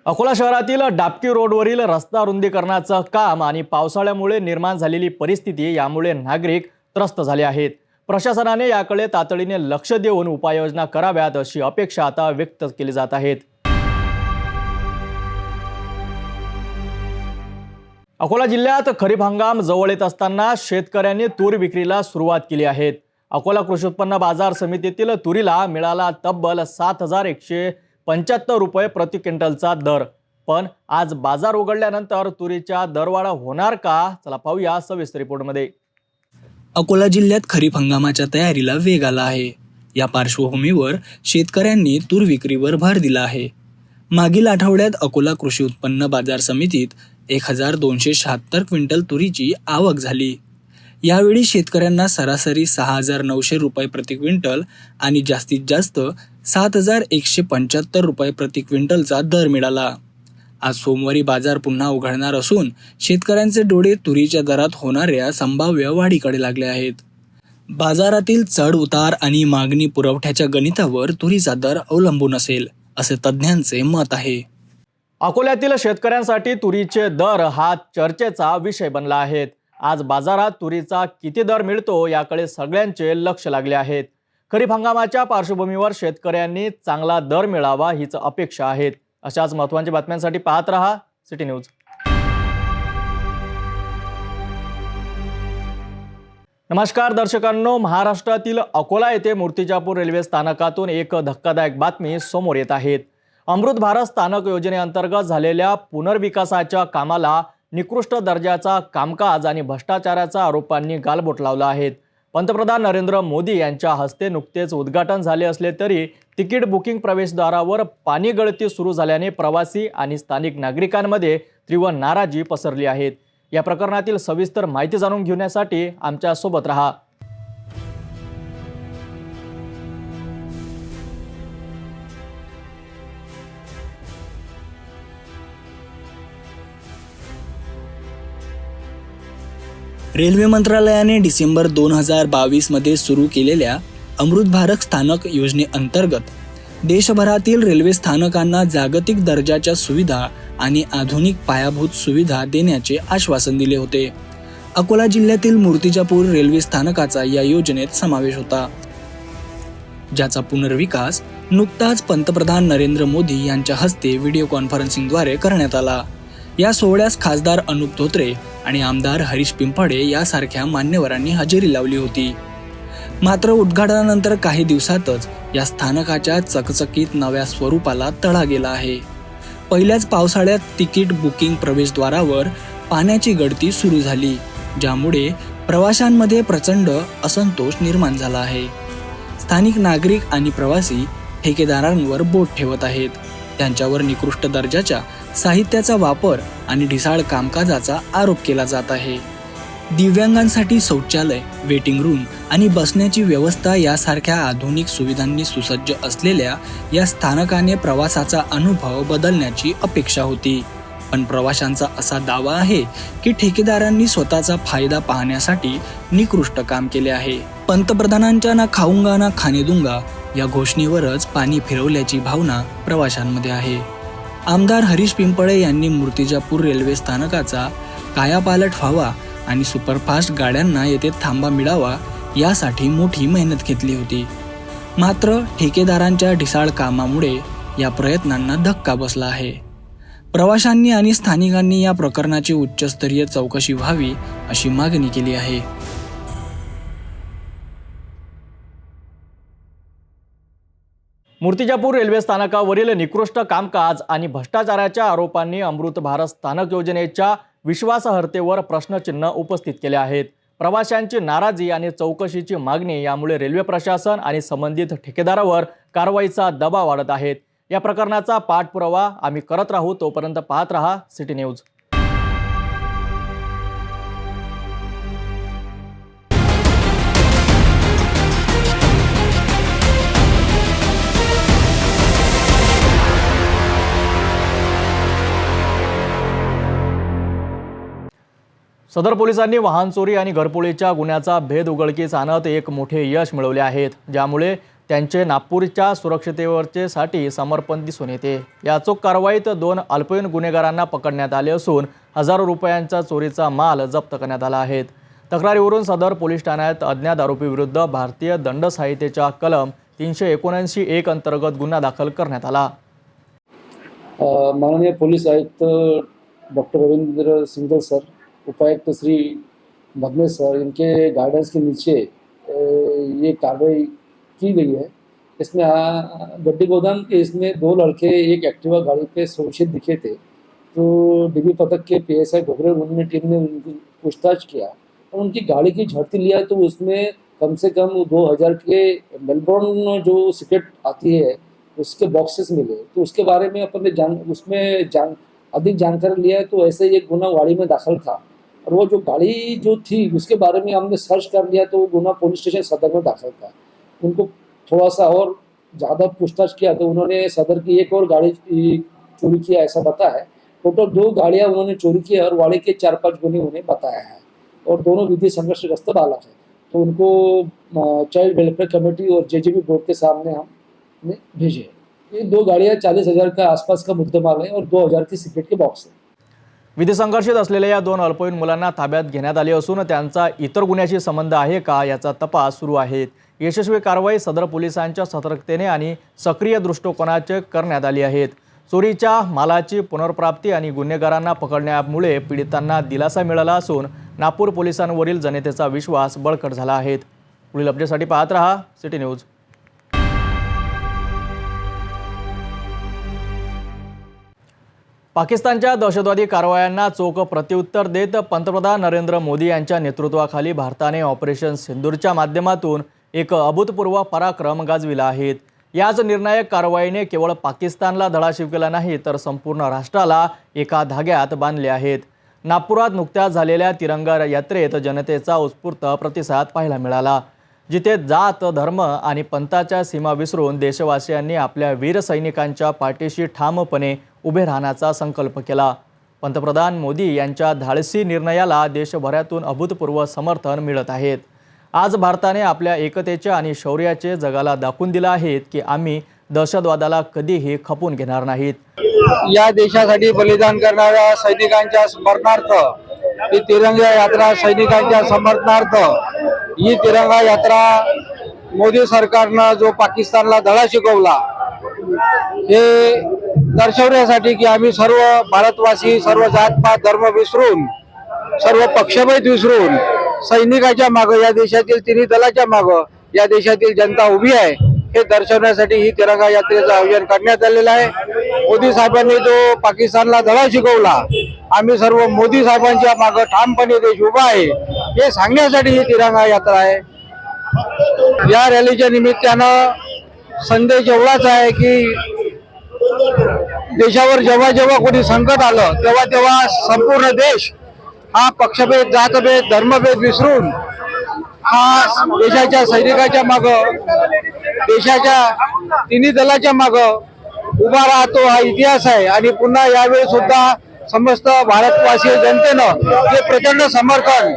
अकोला शहरातील डाबकी रोडवरील रस्ता रुंदीकरणाचं काम आणि पावसाळ्यामुळे निर्माण झालेली परिस्थिती यामुळे नागरिक त्रस्त झाले आहेत. प्रशासनाने याकडे तातडीने लक्ष देऊन उपाययोजना कराव्यात अशी अपेक्षा आता व्यक्त केली जात आहेत. अकोला जिल्ह्यात खरीप हंगाम जवळ येत असताना शेतकऱ्यांनी तूर विक्रीला सुरुवात केली आहे. अकोला कृषी उत्पन्न बाजार समितीतील तुरीला मिळाला तब्बल 7,175 रुपये प्रति क्विंटलचा दर. पण आज बाजार उघडल्यानंतर तुरीच्या दरवाढ होणार का? चला पाहूया सविस्तर रिपोर्टमध्ये. अकोला जिल्ह्यात खरीप हंगामाच्या तयारीला वेग आला आहे. या पार्श्वभूमीवर शेतकऱ्यांनी तूर विक्रीवर भर दिला आहे. मागील आठवड्यात अकोला कृषी उत्पन्न बाजार समितीत 1,276 क्विंटल तुरीची आवक झाली. यावेळी शेतकऱ्यांना सरासरी 6,900 रुपये प्रति क्विंटल आणि जास्तीत जास्त 7,175 रुपये प्रति क्विंटलचा दर मिळाला. आज सोमवारी बाजार पुन्हा उघडणार असून शेतकऱ्यांचे डोळे तुरीच्या दरात होणाऱ्या संभाव्य वाढीकडे लागले आहेत. बाजारातील चढ उतार आणि मागणी पुरवठ्याच्या गणितावर तुरीचा दर अवलंबून असेल, असे तज्ज्ञांचे मत आहे. अकोल्यातील शेतकऱ्यांसाठी तुरीचे दर हा चर्चेचा विषय बनला आहे. आज बाजारात तुरीचा किती दर मिळतो याकडे सगळ्यांचे लक्ष लागले आहेत. खरीप हंगामाच्या पार्श्वभूमीवर शेतकऱ्यांनी चांगला दर मिळावा हीच अपेक्षा आहे. अशाच महत्त्वाच्या बातम्यांसाठी पाहत रहा सिटी न्यूज. नमस्कार दर्शकांनो, महाराष्ट्रातील अकोला येथे मूर्तिजापूर रेल्वे स्थानकातून एक धक्कादायक बातमी समोर येत आहे. अमृत भारत स्थानक योजनेअंतर्गत झालेल्या पुनर्विकासाच्या कामाला निकृष्ट दर्जाचा कामकाज आणि भ्रष्टाचाराच्या आरोपांनी गालबोट लावला आहे. पंतप्रधान नरेंद्र मोदी यांच्या हस्ते नुकतेच उद्घाटन झाले असले तरी तिकीट बुकिंग प्रवेशद्वारावर पाणी गळती सुरू झाल्याने प्रवासी आणि स्थानिक नागरिकांमध्ये तीव्र नाराजी पसरली आहे. या प्रकरणातील सविस्तर माहिती जाणून घेण्यासाठी आमच्या सोबत रहा. रेल्वे मंत्रालयाने डिसेंबर 2022 मध्ये सुरू केलेल्या अमृत भारत स्थानक योजनेअंतर्गत देशभरातील रेल्वे स्थानकांना जागतिक दर्जाच्या सुविधा आणि आधुनिक पायाभूत सुविधा देण्याचे आश्वासन दिले होते. अकोला जिल्ह्यातील मूर्तिजापूर रेल्वे स्थानकाचा या योजनेत समावेश होता, ज्याचा पुनर्विकास नुकताच पंतप्रधान नरेंद्र मोदी यांच्या हस्ते व्हिडिओ कॉन्फरन्सिंगद्वारे करण्यात आला. या सोहळ्यास खासदार अनुप धोत्रे आणि आमदार हरीश पिंपळे यासारख्या मान्यवरांनी हजेरी लावली होती. मात्र उद्घाटनानंतर काही दिवसातच या स्थानकाच्या चकचकीत नव्या स्वरूपाला तडा गेला आहे. पहिल्याच पावसाळ्यात तिकीट बुकिंग प्रवेशद्वारावर पाण्याची गळती सुरू झाली, ज्यामुळे प्रवाशांमध्ये प्रचंड असंतोष निर्माण झाला आहे. स्थानिक नागरिक आणि प्रवासी ठेकेदारांवर बोट ठेवत आहेत. त्यांच्यावर निकृष्ट दर्जाच्या साहित्याचा वापर आणि ढिसाळ कामकाजाचा आरोप केला जात आहे. दिव्यांगांसाठी शौचालय, वेटिंग रूम आणि बसण्याची व्यवस्था यासारख्या आधुनिक सुविधांनी सुसज्ज असलेल्या या स्थानकाने प्रवासाचा अनुभव बदलण्याची अपेक्षा होती. पण प्रवाशांचा असा दावा आहे की ठेकेदारांनी स्वतःचा फायदा पाहण्यासाठी निकृष्ट काम केले आहे. पंतप्रधानांच्या ना खाऊंगा ना खाने दूंगा या घोषणेवरच पाणी फिरवल्याची भावना प्रवाशांमध्ये आहे. आमदार हरीश पिंपळे यांनी मूर्तिजापूर रेल्वे स्थानकाचा कायापालट व्हावा आणि सुपरफास्ट गाड्यांना येथे थांबा मिळावा यासाठी मोठी मेहनत घेतली होती. मात्र ठेकेदारांच्या ढिसाळ कामामुळे या प्रयत्नांना धक्का बसला आहे. प्रवाशांनी आणि स्थानिकांनी या प्रकरणाची उच्चस्तरीय चौकशी व्हावी अशी मागणी केली आहे. मूर्तिजापूर रेल्वे स्थानकावरील निकृष्ट कामकाज आणि भ्रष्टाचाराच्या आरोपांनी अमृत भारत स्थानक योजनेच्या विश्वासार्हतेवर प्रश्नचिन्ह उपस्थित केले आहेत. प्रवाशांची नाराजी आणि चौकशीची मागणी यामुळे रेल्वे प्रशासन आणि संबंधित ठेकेदारावर कारवाईचा दबाव वाढत आहेत. या प्रकरणाचा पाठपुरावा आम्ही करत राहू. तोपर्यंत पाहत रहा सिटी न्यूज. सदर पोलिसांनी वाहन चोरी आणि घरफोडीच्या गुन्ह्याचा भेद उघडकीस आणत एक मोठे यश मिळवले आहेत, ज्यामुळे त्यांचे नागपूरच्या सुरक्षिततेवरचेसाठी समर्पण दिसून येते. या अचूक कारवाईत 2 अल्पवयीन गुन्हेगारांना पकडण्यात आले असून हजारो रुपयांचा चोरीचा माल जप्त करण्यात आला आहे. तक्रारीवरून सदर पोलीस ठाण्यात अज्ञात आरोपीविरुद्ध भारतीय दंड संहितेच्या कलम 379(1) अंतर्गत गुन्हा दाखल करण्यात आला. माननीय पोलीस आयुक्त डॉक्टर रविंद्र सिंघल सर, उपायुक्त श्री भदनेश सर, इनके गाइडेंस के नीचे ये कार्रवाई की गई है. इसमें गड्डी गोदाम के इसमें 2 लड़के एक एक्टिवा गाड़ी पे सुरक्षित दिखे थे. तो डीबी पथक के PSI घोगरे उन्होंने टीम ने उनकी पूछताछ किया और उनकी गाड़ी की झड़ती लिया तो उसमें कम से कम 2000 के मेलबोर्न जो सिगरेट आती है उसके बॉक्सेस मिले. तो उसके बारे में अपन ने अधिक जानकारी लिया तो ऐसे एक गुना गाड़ी में दाखिल था और वो जो गाड़ी जो थी उसके बारे में हमने सर्च कर लिया तो वो गुना पुलिस स्टेशन सदर में दाखिल था. उनको थोड़ा सा और ज़्यादा पूछताछ किया तो उन्होंने सदर की एक और गाड़ी चोरी किया ऐसा बताया है. टोटल 2 गाड़ियाँ उन्होंने चोरी की और वाड़े के 4-5 गुने उन्हें बताया है और दोनों विधि संघर्षग्रस्त बालक है. तो उनको चाइल्ड वेलफेयर कमेटी और JJB बोर्ड के सामने हमने भेजे. ये 2 गाड़ियाँ 40,000 का आसपास का मुद्देमाल है और 2000 की सिगरेट के बॉक्स है. विधी संघर्षित असलेल्या या 2 अल्पवयीन मुलांना ताब्यात घेण्यात आले असून त्यांचा इतर गुन्ह्याशी संबंध आहे का याचा तपास सुरू आहे. यशस्वी कारवाई सदर पोलिसांच्या सतर्कतेने आणि सक्रिय दृष्टिकोनाचे करण्यात आली आहेत. चोरीच्या मालाची पुनर्प्राप्ती आणि गुन्हेगारांना पकडण्यामुळे पीडितांना दिलासा मिळाला असून नागपूर पोलिसांवरील जनतेचा विश्वास बळकट झाला आहे. पुढील अपडेटसाठी पाहत रहा सिटी न्यूज. पाकिस्तानच्या दहशतवादी कारवायांना चोख प्रत्युत्तर देत पंतप्रधान नरेंद्र मोदी यांच्या नेतृत्वाखाली भारताने ऑपरेशन सिंदूरच्या माध्यमातून एक अभूतपूर्व पराक्रम गाजविला आहे. याच निर्णायक कारवाईने केवळ पाकिस्तानला धडा शिकवला नाही तर संपूर्ण राष्ट्राला एका धाग्यात बांधले आहेत. नागपुरात नुकत्याच झालेल्या तिरंगा यात्रेत जनतेचा उत्स्फूर्त प्रतिसाद पाहायला मिळाला, जिथे जात, धर्म आणि पंथाच्या सीमा विसरून देशवासियांनी आपल्या वीर सैनिकांच्या पाठीशी ठामपणे उभे राहण्याचा संकल्प केला. पंतप्रधान मोदी यांच्या धाडसी निर्णयाला देशभरातून अभूतपूर्व समर्थन मिळत आहे. आज भारताने आपल्या एकतेचे आणि शौर्याचे जगाला दाखवून दिले आहे की आम्ही दहशतवादाला कधीही खपून घेणार नाहीत. या देशासाठी बलिदान करणाऱ्या सैनिकांच्या स्मरणार्थ ही तिरंगा यात्रा, सैनिकांच्या समर्थनार्थ ही तिरंगा यात्रा मोदी सरकारनं जो पाकिस्तानला धडा शिकवला हे दर्शवण्यासाठी की आम्ही सर्व भारतवासी, सर्व जातपात धर्म विसरून, सर्व पक्षभेद विसरून सैनिकाच्या मागं, या देशातील तिन्ही दलाच्या मागं या देशातील जनता उभी आहे हे दर्शवण्यासाठी ही तिरंगा यात्रेचं आयोजन करण्यात आलेलं आहे. मोदी साहेबांनी जो पाकिस्तानला धडा शिकवला, आम्ही सर्व मोदी साहेबांच्या मागं ठामपणे देश उभा आहे हे सांगण्यासाठी ही तिरंगा यात्रा आहे. या रॅलीच्या निमित्तानं संदेश एवढाच आहे की देशावर जेव्हा जेव्हा कोणी संकट आलं तेव्हा तेव्हा संपूर्ण देश हा पक्षभेद, जातभेद, धर्मभेद विसरून हा देशाच्या सैनिकाच्या मागं, देशाच्या तिन्ही दलाच्या मागं उभा राहतो हा इतिहास आहे. आणि पुन्हा यावेळी सुद्धा समस्त भारतवासी जनतेनं जे प्रचंड समर्थन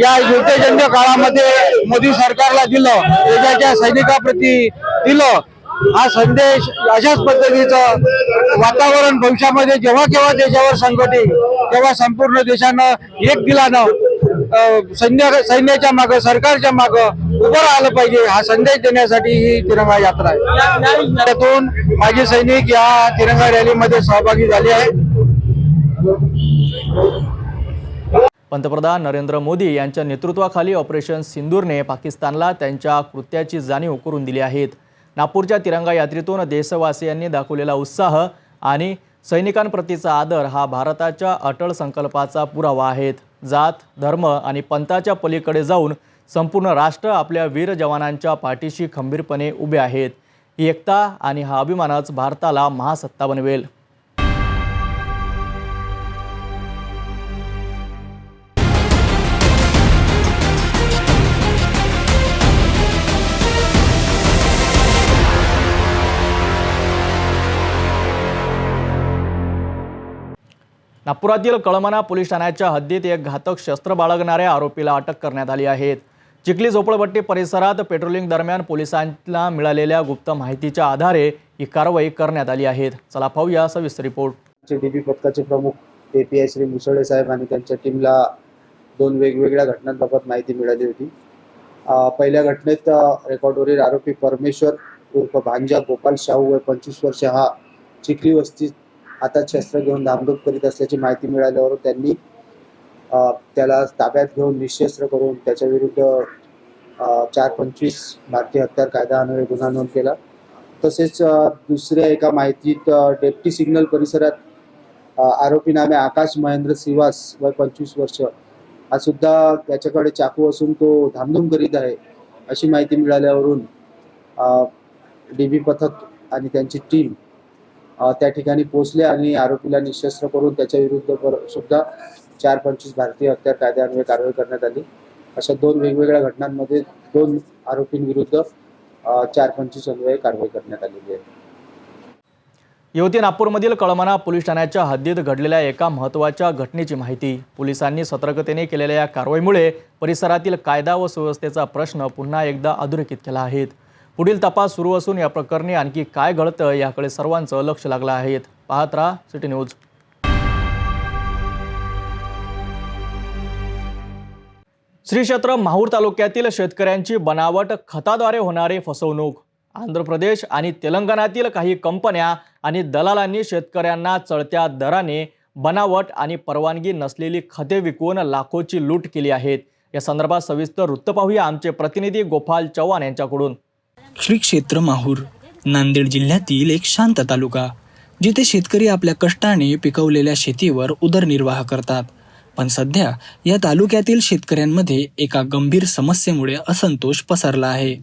या युद्धजन्य काळामध्ये मोदी सरकारला दिलं, देशाच्या सैनिकाप्रती दिलं, हा संदेश अशाच पद्धतीचं वातावरण भविष्यामध्ये जेव्हा केव्हा देशावर संकट येईल तेव्हा संपूर्ण देशानं एक दिलानं सैन्याच्या मागं, सरकारच्या मागं उभं राहिलं पाहिजे, हा संदेश देण्यासाठी ही तिरंगा यात्रा आहे. त्यातून माजी सैनिक या तिरंगा रॅलीमध्ये सहभागी झाले आहेत. पंतप्रधान नरेंद्र मोदी यांच्या नेतृत्वाखाली ऑपरेशन सिंदूरने पाकिस्तानला त्यांच्या कृत्याची जाणीव करून दिली आहेत. नागपूरच्या तिरंगा यात्रेतून देशवासियांनी दाखवलेला उत्साह आणि सैनिकांप्रतीचा आदर हा भारताच्या अटळ संकल्पाचा पुरावा आहेत. जात, धर्म आणि पंथाच्या पलीकडे जाऊन संपूर्ण राष्ट्र आपल्या वीर जवानांच्या पाठीशी खंबीरपणे उभे आहेत. ही एकता आणि हा अभिमानच भारताला महासत्ता बनवेल. नागपुरातील कळमना पोलीस ठाण्याच्या हद्दीत एक घातक शस्त्र बाळगणाऱ्या आरोपीला अटक करण्यात आली आहे. चिखली झोपडपट्टी परिसरात पेट्रोलिंग दरम्यान पोलिसांना मिळालेल्या गुप्त माहितीच्या आधारे ही कारवाई करण्यात आली आहे. चला पाहूया सविस्तर रिपोर्ट. डीबी पथकाचे प्रमुख API श्री मुसळे साहेब आणि त्यांच्या टीमला 2 वेगवेगळ्या घटनांबाबत माहिती मिळाली होती. पहिल्या घटनेत रेकॉर्डवरील आरोपी परमेश्वर उर्फ भांजा गोपाल शाहू वय 25 वर्ष हा चिखली वस्तीत हातात शस्त्र घेऊन धामधूम करीत असल्याची माहिती मिळाल्यावर त्यांनी त्याला ताब्यात घेऊन निःशस्त्र करून त्याच्या विरुद्ध 425 भारतीय हत्यार कायद्यान्वये गुन्हा नोंद केला. तसेच दुसऱ्या एका माहितीत डेप्टी सिग्नल परिसरात आरोपी नामे आकाश महेंद्र श्रीवास वय 25 वर्ष हा सुद्धा त्याच्याकडे चाकू असून तो धामधूम करीत आहे अशी माहिती मिळाल्यावरून DB पथक आणि त्यांची टीम त्या ठिकाणी पोहोचले आणि आरोपीला निःशस्त्र करून त्याच्या विरुद्ध सुद्धा 425 भारतीय हत्यार कायद्यान्वये कारवाई करण्यात आली. अशा 2 वेगवेगळ्या घटनांमध्ये 2 आरोपींविरुद्ध 425 अन्वये कारवाई करण्यात आलेली आहे. येवती नागपूरमधील कळमना पोलीस ठाण्याच्या हद्दीत घडलेल्या एका महत्त्वाच्या घटनेची माहिती. पोलिसांनी सतर्कतेने केलेल्या या कारवाईमुळे परिसरातील कायदा व सुव्यवस्थेचा प्रश्न पुन्हा एकदा अधोरेखित केला आहे. पुढील तपास सुरू असून या प्रकरणी आणखी काय घडतं याकडे सर्वांचं लक्ष लागलं आहे. पाहत राहा सिटी न्यूज. श्री क्षेत्र माहूर तालुक्यातील शेतकऱ्यांची बनावट खताद्वारे होणारी फसवणूक. आंध्र प्रदेश आणि तेलंगणातील काही कंपन्या आणि दलालांनी शेतकऱ्यांना चढत्या दराने बनावट आणि परवानगी नसलेली खते विकून लाखोची लूट केली आहे. या संदर्भात सविस्तर वृत्त पाहूया आमचे प्रतिनिधी गोपाल चव्हाण यांच्याकडून. श्री क्षेत्र माहूर नांदेड जिल्ह्यातील एक शांत तालुका, जिथे शेतकरी आपल्या कष्टाने पिकवलेल्या शेतीवर उदरनिर्वाह करतात. पण सध्या या तालुक्यातील शेतकऱ्यांमध्ये एका गंभीर समस्येमुळे असंतोष पसरला आहे.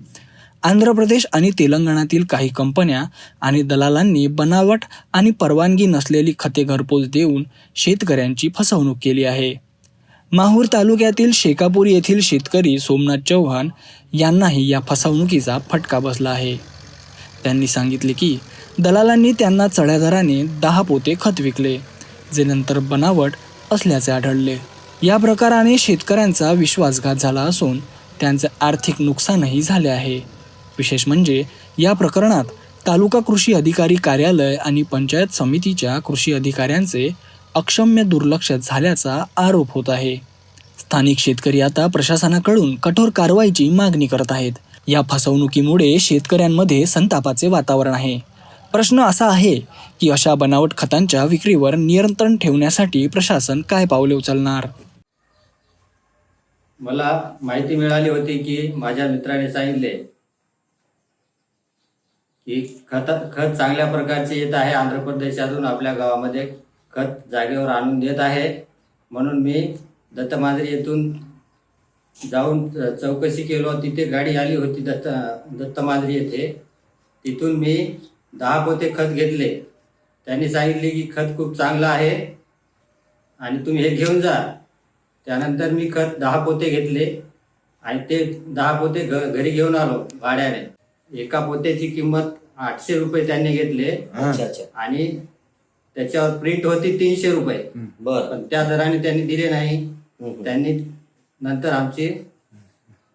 आंध्र प्रदेश आणि तेलंगणातील काही कंपन्या आणि दलालांनी बनावट आणि परवानगी नसलेली खते घरपोच देऊन शेतकऱ्यांची फसवणूक केली आहे. माहूर तालुक्यातील शेकापूर येथील शेतकरी सोमनाथ चव्हाण यांनाही या फसवणुकीचा फटका बसला आहे. त्यांनी सांगितले की दलालांनी त्यांना चढ्या दराने 10 पोते खत विकले, जे नंतर बनावट असल्याचे आढळले. या प्रकाराने शेतकऱ्यांचा विश्वासघात झाला असून त्यांचे आर्थिक नुकसानही झाले आहे. विशेष म्हणजे या प्रकरणात तालुका कृषी अधिकारी कार्यालय आणि पंचायत समितीच्या कृषी अधिकाऱ्यांचे अक्षम्य दुर्लक्ष झाल्याचा आरोप होत आहे. स्थानिक शेतकरी आता प्रशासनाकडून कठोर कारवाईची मागणी करत आहेत. या फसवणुकीमुळे शेतकऱ्यांमध्ये संतापाचे वातावरण आहे. प्रश्न असा आहे की अशा बनावट खतांच्या विक्रीवर नियंत्रण ठेवण्यासाठी प्रशासन काय पावले उचलणार. मला माहिती मिळाली होती की माझ्या मित्राने सांगितले की खत चांगल्या प्रकारचे येत आहे, आंध्र प्रदेशातून आपल्या गावामध्ये खत जागेवर आणून देत आहे. म्हणून मी दत्तमांजरी येथून जाऊन चौकशी केलो. तिथे गाडी आली होती दत्तमांजरी येथे. तिथून मी 10 पोते खत घेतले. त्यांनी सांगितले की खत खूप चांगलं आहे आणि तुम्ही हे घेऊन जा. त्यानंतर मी खत 10 पोते घेतले आणि ते 10 पोते घरी घेऊन आलो भाड्याने. एका पोत्याची किंमत 800 रुपये त्यांनी घेतले आणि त्याच्यावर प्रिंट होती 300 रुपये. पण त्या दराने त्यांनी दिले नाही. त्यांनी नंतर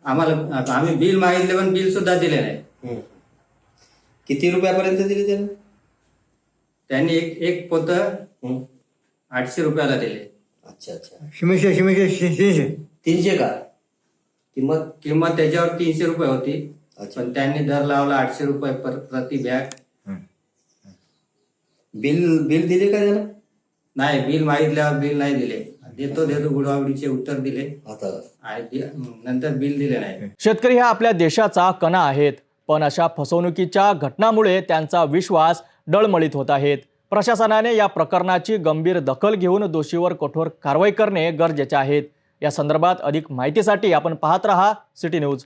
आम्ही बिल मागितले पण बिल सुद्धा दिले नाही. किती रुपयापर्यंत दिले त्याने? त्यांनी एक पोतं 800 रुपयाला दिले. अच्छा. 300 का किंमत? किंमत त्याच्यावर 300 रुपये होती, अच्छा. पण त्यांनी दर लावला 800 रुपये प्रति बॅग. बिल दिले का त्याला? नाही, बिल मागितल्यावर बिल नाही दिले. देतो गुडवावडीचे उत्तर दिले आता आणि नंतर बिल दिले नाही. शेतकरी ह्या आपल्या देशाचा कणा आहेत, पण अशा फसवणुकीच्या घटनांमुळे त्यांचा विश्वास डळमळीत होत आहेत. प्रशासनाने या प्रकरणाची गंभीर दखल घेऊन दोषीवर कठोर कारवाई करणे गरजेचे आहे. या संदर्भात अधिक माहितीसाठी आपण पाहत रहा सिटी न्यूज.